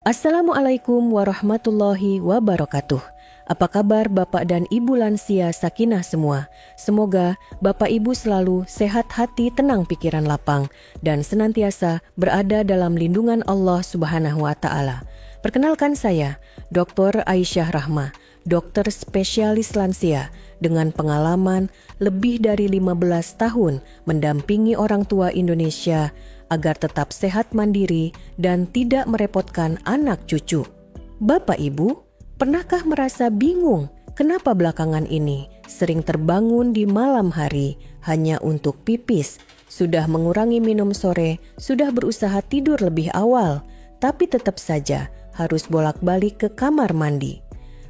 Assalamualaikum warahmatullahi wabarakatuh. Apa kabar Bapak dan Ibu lansia sakinah semua? Semoga Bapak Ibu selalu sehat hati, tenang pikiran lapang, dan senantiasa berada dalam lindungan Allah Subhanahu wa Ta'ala. Perkenalkan saya, Dr. Aisyah Rahma, dokter spesialis lansia dengan pengalaman lebih dari 15 tahun mendampingi orang tua Indonesia agar tetap sehat mandiri dan tidak merepotkan anak cucu. Bapak Ibu, pernahkah merasa bingung kenapa belakangan ini sering terbangun di malam hari hanya untuk pipis, sudah mengurangi minum sore, sudah berusaha tidur lebih awal, tapi tetap saja harus bolak-balik ke kamar mandi?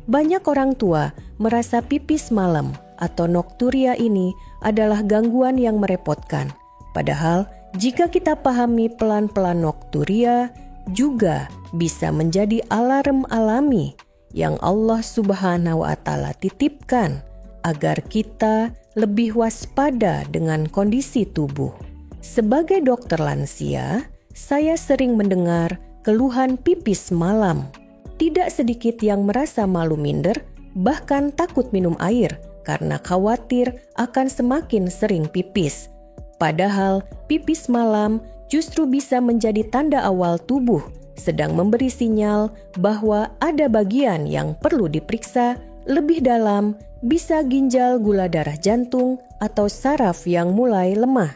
Banyak orang tua merasa pipis malam atau nokturia ini adalah gangguan yang merepotkan. Padahal jika kita pahami pelan-pelan nokturia juga bisa menjadi alarm alami yang Allah Subhanahu wa Ta'ala titipkan agar kita lebih waspada dengan kondisi tubuh. Sebagai dokter lansia, saya sering mendengar keluhan pipis malam. Tidak sedikit yang merasa malu minder, bahkan takut minum air karena khawatir akan semakin sering pipis. Padahal pipis malam justru bisa menjadi tanda awal tubuh sedang memberi sinyal bahwa ada bagian yang perlu diperiksa lebih dalam, bisa ginjal, gula darah, jantung, atau saraf yang mulai lemah.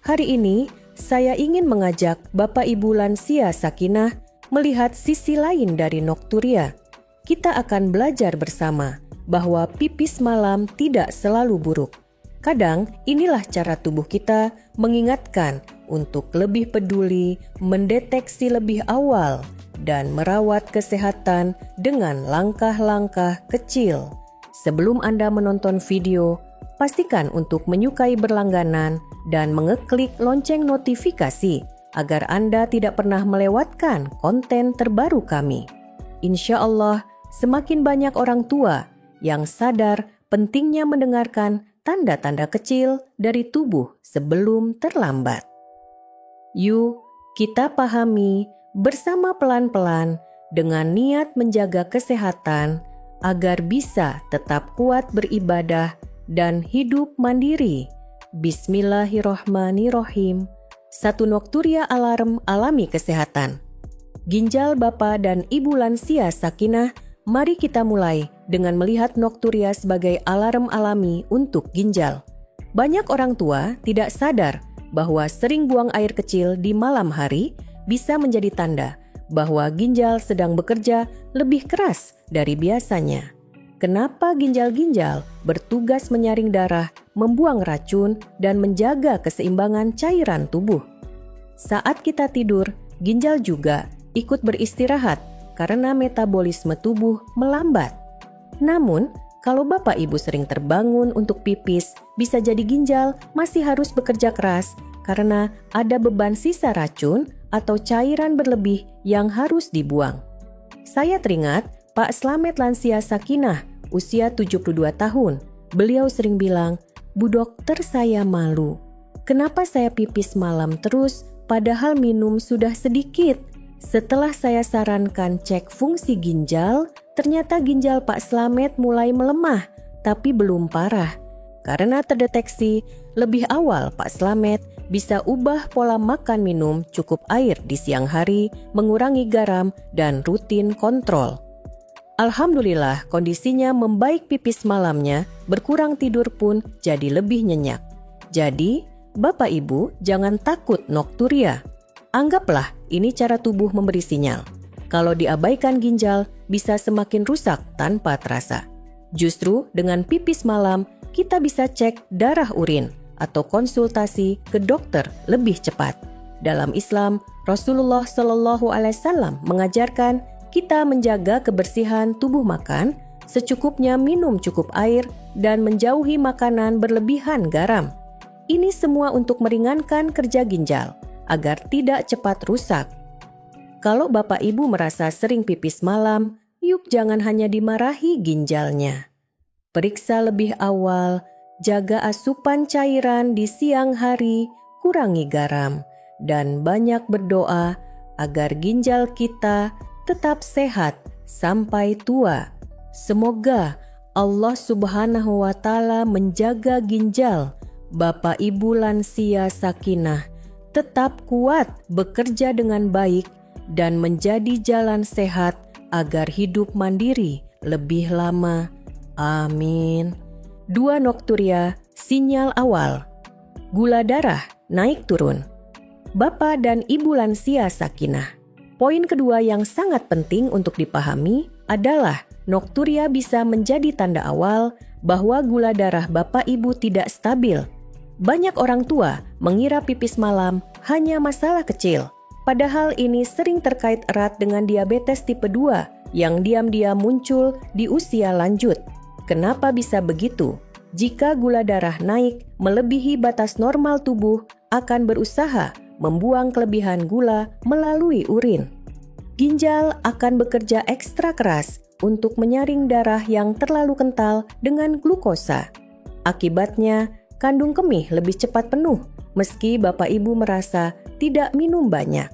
Hari ini saya ingin mengajak Bapak Ibu lansia sakinah melihat sisi lain dari nokturia. Kita akan belajar bersama bahwa pipis malam tidak selalu buruk. Kadang inilah cara tubuh kita mengingatkan untuk lebih peduli, mendeteksi lebih awal, dan merawat kesehatan dengan langkah-langkah kecil. Sebelum Anda menonton video, pastikan untuk menyukai berlangganan dan mengeklik lonceng notifikasi agar Anda tidak pernah melewatkan konten terbaru kami. Insya Allah, semakin banyak orang tua yang sadar pentingnya mendengarkan tanda-tanda kecil dari tubuh sebelum terlambat. Yuk, kita pahami bersama pelan-pelan dengan niat menjaga kesehatan agar bisa tetap kuat beribadah dan hidup mandiri. Bismillahirrohmanirrohim. Satu nokturia alarm alami kesehatan. Ginjal Bapak dan Ibu lansia sakinah, mari kita mulai dengan melihat nokturia sebagai alarm alami untuk ginjal. Banyak orang tua tidak sadar bahwa sering buang air kecil di malam hari bisa menjadi tanda bahwa ginjal sedang bekerja lebih keras dari biasanya. Kenapa ginjal-ginjal bertugas menyaring darah, membuang racun, dan menjaga keseimbangan cairan tubuh? Saat kita tidur, ginjal juga ikut beristirahat karena metabolisme tubuh melambat. Namun, kalau Bapak Ibu sering terbangun untuk pipis, bisa jadi ginjal masih harus bekerja keras karena ada beban sisa racun atau cairan berlebih yang harus dibuang. Saya teringat Pak Slamet lansia sakinah, usia 72 tahun. Beliau sering bilang, "Bu dokter, saya malu. Kenapa saya pipis malam terus padahal minum sudah sedikit?" Setelah saya sarankan cek fungsi ginjal, ternyata ginjal Pak Slamet mulai melemah, tapi belum parah. Karena terdeteksi lebih awal, Pak Slamet bisa ubah pola makan minum cukup air di siang hari, mengurangi garam, dan rutin kontrol. Alhamdulillah kondisinya membaik, pipis malamnya, berkurang tidur pun jadi lebih nyenyak. Jadi, Bapak Ibu jangan takut nokturia. Anggaplah ini cara tubuh memberi sinyal. Kalau diabaikan ginjal, bisa semakin rusak tanpa terasa. Justru dengan pipis malam, kita bisa cek darah urin atau konsultasi ke dokter lebih cepat. Dalam Islam, Rasulullah SAW mengajarkan kita menjaga kebersihan tubuh makan, secukupnya minum cukup air, dan menjauhi makanan berlebihan garam. Ini semua untuk meringankan kerja ginjal agar tidak cepat rusak. Kalau Bapak Ibu merasa sering pipis malam, yuk jangan hanya dimarahi ginjalnya. Periksa lebih awal, jaga asupan cairan di siang hari, kurangi garam, dan banyak berdoa agar ginjal kita tetap sehat sampai tua. Semoga Allah Subhanahu wa Ta'ala menjaga ginjal Bapak Ibu lansia Sakinah tetap kuat bekerja dengan baik dan menjadi jalan sehat agar hidup mandiri lebih lama. Amin. 2 nokturia, sinyal awal. Gula darah naik turun. Bapak dan Ibu lansia Sakinah. Poin kedua yang sangat penting untuk dipahami adalah nokturia bisa menjadi tanda awal bahwa gula darah Bapak Ibu tidak stabil. Banyak orang tua mengira pipis malam hanya masalah kecil. Padahal ini sering terkait erat dengan diabetes tipe 2 yang diam-diam muncul di usia lanjut. Kenapa bisa begitu? Jika gula darah naik melebihi batas normal, tubuh akan berusaha membuang kelebihan gula melalui urin. Ginjal akan bekerja ekstra keras untuk menyaring darah yang terlalu kental dengan glukosa. Akibatnya, kandung kemih lebih cepat penuh meski Bapak Ibu merasa tidak minum banyak.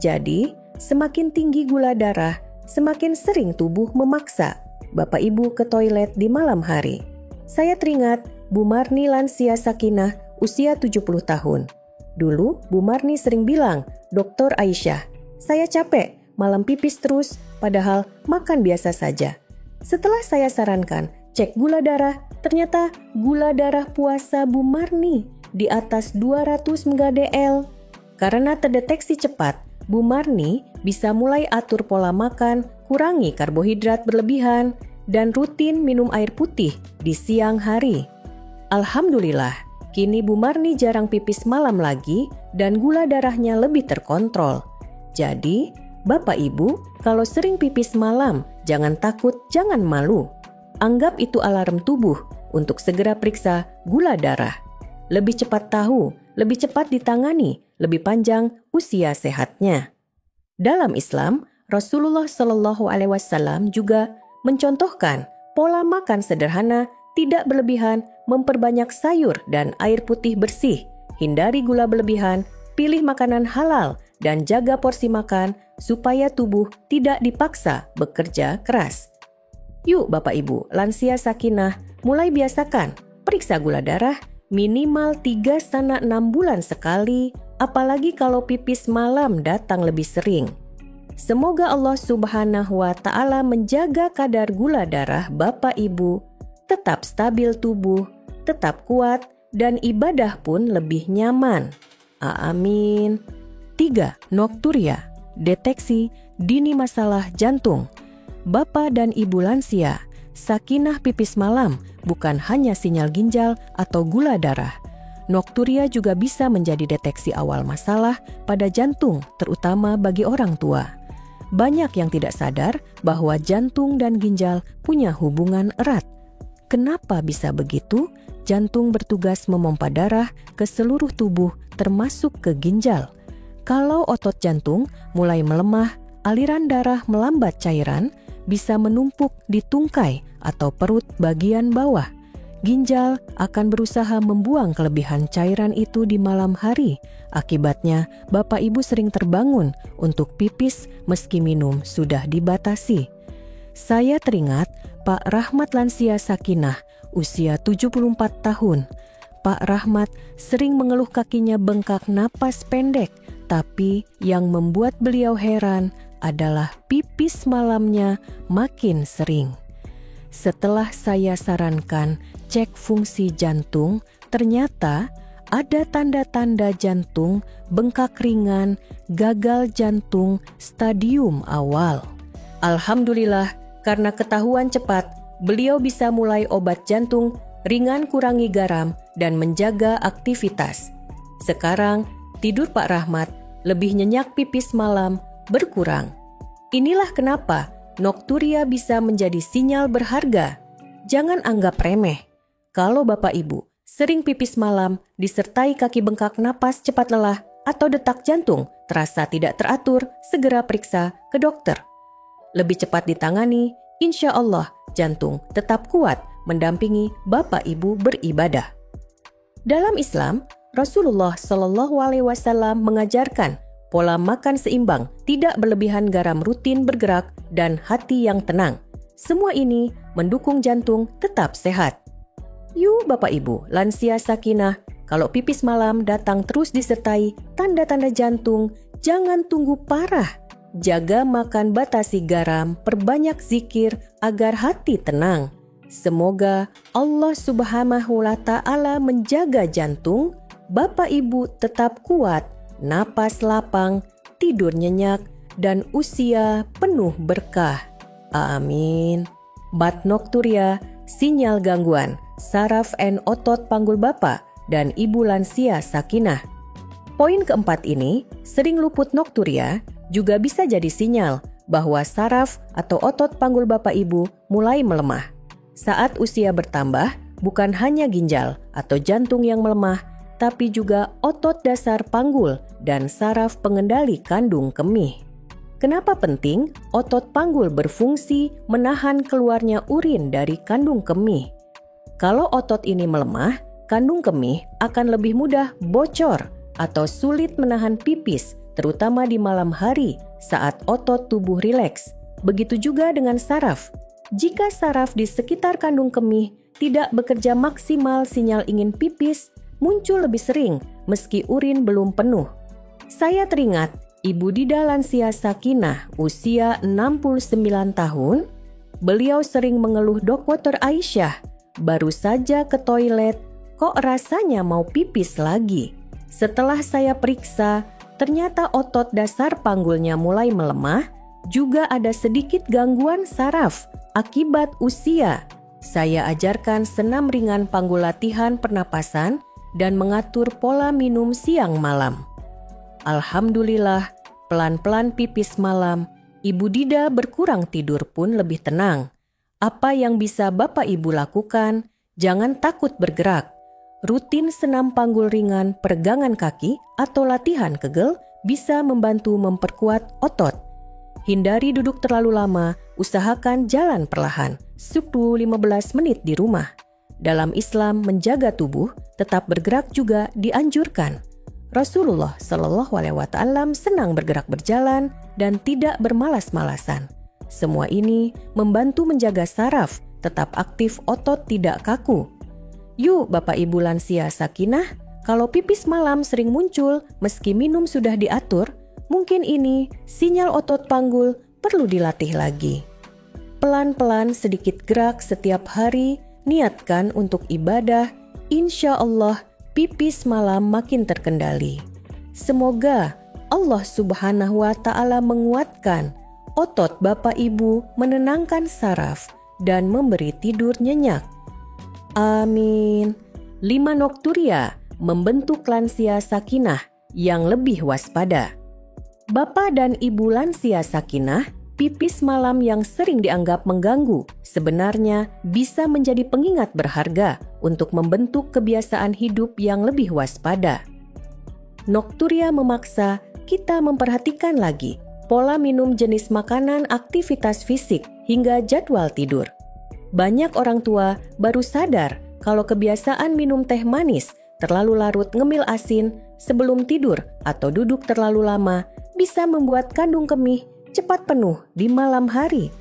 Jadi, semakin tinggi gula darah, semakin sering tubuh memaksa Bapak Ibu ke toilet di malam hari. Saya teringat Bu Marni lansia Sakinah usia 70 tahun. Dulu Bu Marni sering bilang, "Dokter Aisyah, saya capek malam pipis terus padahal makan biasa saja." Setelah saya sarankan cek gula darah, ternyata gula darah puasa Bu Marni di atas 200 mg/dl. Karena terdeteksi cepat, Bu Marni bisa mulai atur pola makan, kurangi karbohidrat berlebihan, dan rutin minum air putih di siang hari. Alhamdulillah, kini Bu Marni jarang pipis malam lagi dan gula darahnya lebih terkontrol. Jadi, Bapak Ibu, kalau sering pipis malam, jangan takut, jangan malu. Anggap itu alarm tubuh untuk segera periksa gula darah. Lebih cepat tahu, lebih cepat ditangani, lebih panjang usia sehatnya. Dalam Islam, Rasulullah SAW juga mencontohkan pola makan sederhana, tidak berlebihan, memperbanyak sayur dan air putih bersih, hindari gula berlebihan, pilih makanan halal, dan jaga porsi makan supaya tubuh tidak dipaksa bekerja keras. Yuk Bapak Ibu, lansia Sakinah, mulai biasakan periksa gula darah minimal 3-6 bulan sekali, apalagi kalau pipis malam datang lebih sering. Semoga Allah Subhanahu wa Ta'ala menjaga kadar gula darah Bapak Ibu tetap stabil tubuh, tetap kuat, dan ibadah pun lebih nyaman. Amin. 3. Nokturia, deteksi dini masalah jantung. Bapak dan Ibu lansia, Sakinah pipis malam bukan hanya sinyal ginjal atau gula darah. Nokturia juga bisa menjadi deteksi awal masalah pada jantung, terutama bagi orang tua. Banyak yang tidak sadar bahwa jantung dan ginjal punya hubungan erat. Kenapa bisa begitu? Jantung bertugas memompa darah ke seluruh tubuh termasuk ke ginjal. Kalau otot jantung mulai melemah, aliran darah melambat, cairan bisa menumpuk di tungkai atau perut bagian bawah. Ginjal akan berusaha membuang kelebihan cairan itu di malam hari. Akibatnya, Bapak Ibu sering terbangun untuk pipis meski minum sudah dibatasi. Saya teringat Pak Rahmat lansia Sakinah, usia 74 tahun. Pak Rahmat sering mengeluh kakinya bengkak, napas pendek, tapi yang membuat beliau heran adalah pipis malamnya makin sering. Setelah saya sarankan cek fungsi jantung, ternyata ada tanda-tanda jantung, bengkak ringan, gagal jantung stadium awal. Alhamdulillah, karena ketahuan cepat, beliau bisa mulai obat jantung, ringan kurangi garam, dan menjaga aktivitas. Sekarang, tidur Pak Rahmat lebih nyenyak, pipis malam berkurang. Inilah kenapa nokturia bisa menjadi sinyal berharga. Jangan anggap remeh. Kalau Bapak Ibu sering pipis malam disertai kaki bengkak, napas cepat lelah, atau detak jantung terasa tidak teratur, segera periksa ke dokter. Lebih cepat ditangani, insya Allah jantung tetap kuat mendampingi Bapak Ibu beribadah. Dalam Islam, Rasulullah SAW mengajarkan pola makan seimbang, tidak berlebihan garam, rutin bergerak, dan hati yang tenang. Semua ini mendukung jantung tetap sehat. Yuk Bapak Ibu, lansia sakinah, kalau pipis malam datang terus disertai tanda-tanda jantung, jangan tunggu parah. Jaga makan, batasi garam, perbanyak zikir agar hati tenang. Semoga Allah Subhanahu wa Ta'ala menjaga jantung, Bapak Ibu tetap kuat, napas lapang, tidur nyenyak, dan usia penuh berkah. Amin. Bat nokturia, sinyal gangguan, saraf and otot panggul Bapak dan Ibu lansia sakinah. Poin keempat ini, sering luput nokturia, juga bisa jadi sinyal bahwa saraf atau otot panggul Bapak Ibu mulai melemah. Saat usia bertambah, bukan hanya ginjal atau jantung yang melemah, tapi juga otot dasar panggul dan saraf pengendali kandung kemih. Kenapa penting otot panggul berfungsi menahan keluarnya urin dari kandung kemih? Kalau otot ini melemah, kandung kemih akan lebih mudah bocor atau sulit menahan pipis, terutama di malam hari saat otot tubuh rileks. Begitu juga dengan saraf. Jika saraf di sekitar kandung kemih tidak bekerja maksimal, sinyal ingin pipis muncul lebih sering meski urin belum penuh. Saya teringat Ibu Dida lansia sakinah usia 69 tahun. Beliau sering mengeluh, Dokter Aisyah, baru saja ke toilet, kok rasanya mau pipis lagi. Setelah saya periksa, ternyata otot dasar panggulnya mulai melemah, juga ada sedikit gangguan saraf akibat usia. Saya ajarkan senam ringan panggul, latihan pernapasan, dan mengatur pola minum siang malam. Alhamdulillah, pelan-pelan pipis malam, Ibu Dida berkurang tidur pun lebih tenang. Apa yang bisa Bapak Ibu lakukan? Jangan takut bergerak. Rutin senam panggul ringan, peregangan kaki, atau latihan kegel bisa membantu memperkuat otot. Hindari duduk terlalu lama, usahakan jalan perlahan, 10-15 menit di rumah. Dalam Islam, menjaga tubuh, tetap bergerak juga dianjurkan. Rasulullah Shallallahu Alaihi Wasallam senang bergerak berjalan dan tidak bermalas-malasan. Semua ini membantu menjaga saraf, tetap aktif, otot tidak kaku. Yuk Bapak Ibu lansia sakinah, kalau pipis malam sering muncul meski minum sudah diatur, mungkin ini sinyal otot panggul perlu dilatih lagi. Pelan-pelan sedikit gerak setiap hari, niatkan untuk ibadah, insya Allah pipis malam makin terkendali. Semoga Allah Subhanahu wa Ta'ala menguatkan otot Bapak Ibu, menenangkan saraf, dan memberi tidur nyenyak. Amin. 5 nokturia membentuk lansia sakinah yang lebih waspada. Bapak dan Ibu lansia sakinah, pipis malam yang sering dianggap mengganggu sebenarnya bisa menjadi pengingat berharga untuk membentuk kebiasaan hidup yang lebih waspada. Nokturia memaksa kita memperhatikan lagi pola minum, jenis makanan, aktivitas fisik, hingga jadwal tidur. Banyak orang tua baru sadar kalau kebiasaan minum teh manis, terlalu larut, ngemil asin sebelum tidur, atau duduk terlalu lama bisa membuat kandung kemih cepat penuh di malam hari.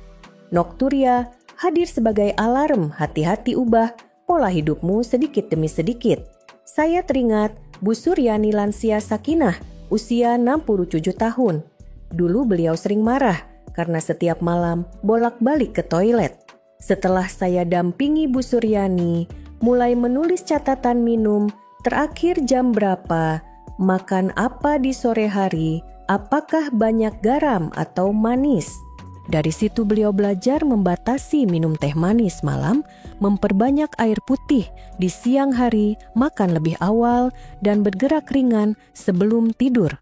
Nokturia hadir sebagai alarm, hati-hati ubah pola hidupmu sedikit demi sedikit. Saya teringat Bu Suryani lansia sakinah usia 67 tahun. Dulu beliau sering marah karena setiap malam bolak-balik ke toilet. Setelah saya dampingi Bu Suryani, mulai menulis catatan minum, terakhir jam berapa, makan apa di sore hari, apakah banyak garam atau manis. Dari situ beliau belajar membatasi minum teh manis malam, memperbanyak air putih di siang hari, makan lebih awal, dan bergerak ringan sebelum tidur.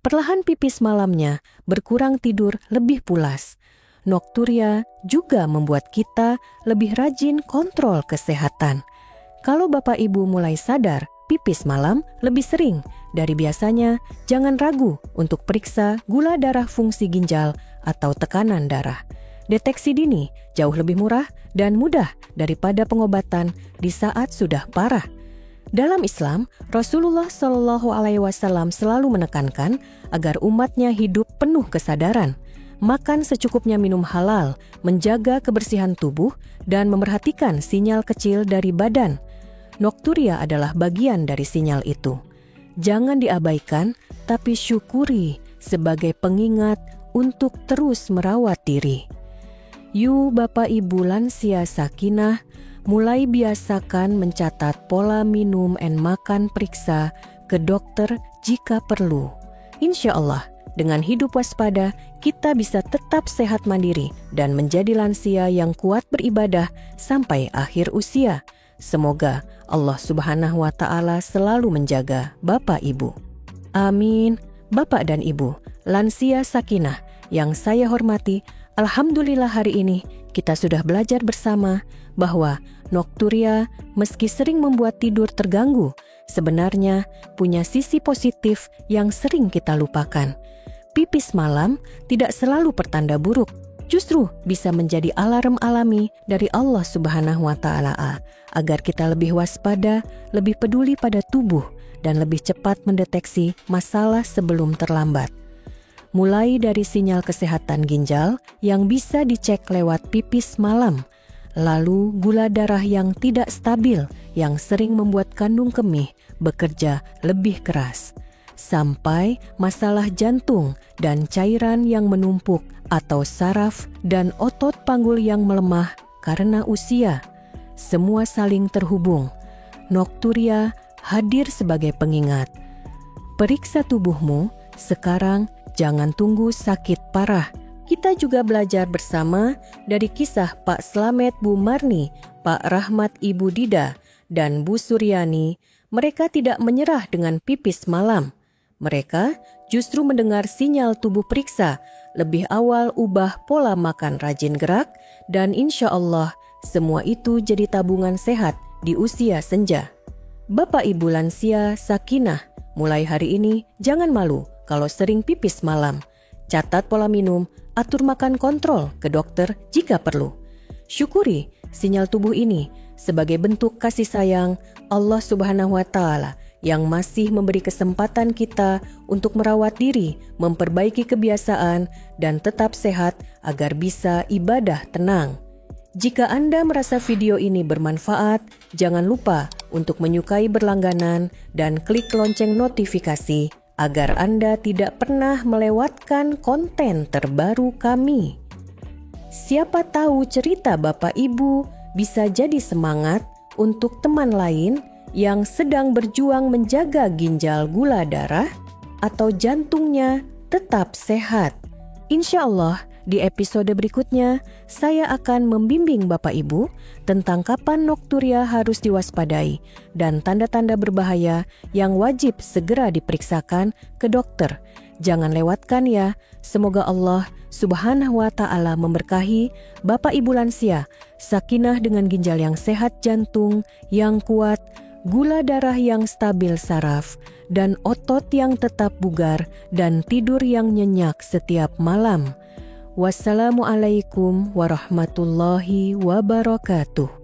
Perlahan pipis malamnya, berkurang tidur lebih pulas. Nokturia juga membuat kita lebih rajin kontrol kesehatan. Kalau Bapak Ibu mulai sadar pipis malam lebih sering dari biasanya, jangan ragu untuk periksa gula darah, fungsi ginjal, atau tekanan darah. Deteksi dini jauh lebih murah dan mudah daripada pengobatan di saat sudah parah. Dalam Islam, Rasulullah Shallallahu Alaihi Wasallam selalu menekankan agar umatnya hidup penuh kesadaran, makan secukupnya, minum halal, menjaga kebersihan tubuh, dan memerhatikan sinyal kecil dari badan. Nokturia adalah bagian dari sinyal itu. Jangan diabaikan, tapi syukuri sebagai pengingat untuk terus merawat diri. Yuk Bapak Ibu lansia sakinah, mulai biasakan mencatat pola minum dan makan periksa ke dokter jika perlu. Insya Allah, dengan hidup waspada, kita bisa tetap sehat mandiri dan menjadi lansia yang kuat beribadah sampai akhir usia. Semoga Allah Subhanahu wa Ta'ala selalu menjaga Bapak Ibu. Amin. Bapak dan Ibu, lansia sakinah yang saya hormati, alhamdulillah hari ini kita sudah belajar bersama bahwa nokturia meski sering membuat tidur terganggu, sebenarnya punya sisi positif yang sering kita lupakan. Pipis malam tidak selalu pertanda buruk, justru bisa menjadi alarm alami dari Allah Subhanahu wa Ta'ala agar kita lebih waspada, lebih peduli pada tubuh, dan lebih cepat mendeteksi masalah sebelum terlambat. Mulai dari sinyal kesehatan ginjal yang bisa dicek lewat pipis malam, lalu gula darah yang tidak stabil yang sering membuat kandung kemih bekerja lebih keras, sampai masalah jantung dan cairan yang menumpuk atau saraf dan otot panggul yang melemah karena usia. Semua saling terhubung. Nokturia hadir sebagai pengingat. Periksa tubuhmu sekarang, jangan tunggu sakit parah. Kita juga belajar bersama dari kisah Pak Slamet Bu Marni, Pak Rahmat Ibu Dida, dan Bu Suryani. Mereka tidak menyerah dengan pipis malam. Mereka justru mendengar sinyal tubuh periksa, lebih awal ubah pola makan, rajin gerak, dan insya Allah semua itu jadi tabungan sehat di usia senja. Bapak Ibu lansia sakinah, mulai hari ini jangan malu kalau sering pipis malam. Catat pola minum, atur makan, kontrol ke dokter jika perlu. Syukuri sinyal tubuh ini sebagai bentuk kasih sayang Allah Subhanahu wa Ta'ala yang masih memberi kesempatan kita untuk merawat diri, memperbaiki kebiasaan, dan tetap sehat agar bisa ibadah tenang. Jika Anda merasa video ini bermanfaat, jangan lupa untuk menyukai berlangganan dan klik lonceng notifikasi agar Anda tidak pernah melewatkan konten terbaru kami. Siapa tahu cerita Bapak Ibu bisa jadi semangat untuk teman lain yang sedang berjuang menjaga ginjal gula darah atau jantungnya tetap sehat. Insya Allah, di episode berikutnya, saya akan membimbing Bapak Ibu tentang kapan nokturia harus diwaspadai dan tanda-tanda berbahaya yang wajib segera diperiksakan ke dokter. Jangan lewatkan ya. Semoga Allah Subhanahu wa Ta'ala memberkahi Bapak Ibu lansia, sakinah dengan ginjal yang sehat, jantung yang kuat, gula darah yang stabil saraf, dan otot yang tetap bugar dan tidur yang nyenyak setiap malam. Wassalamualaikum warahmatullahi wabarakatuh.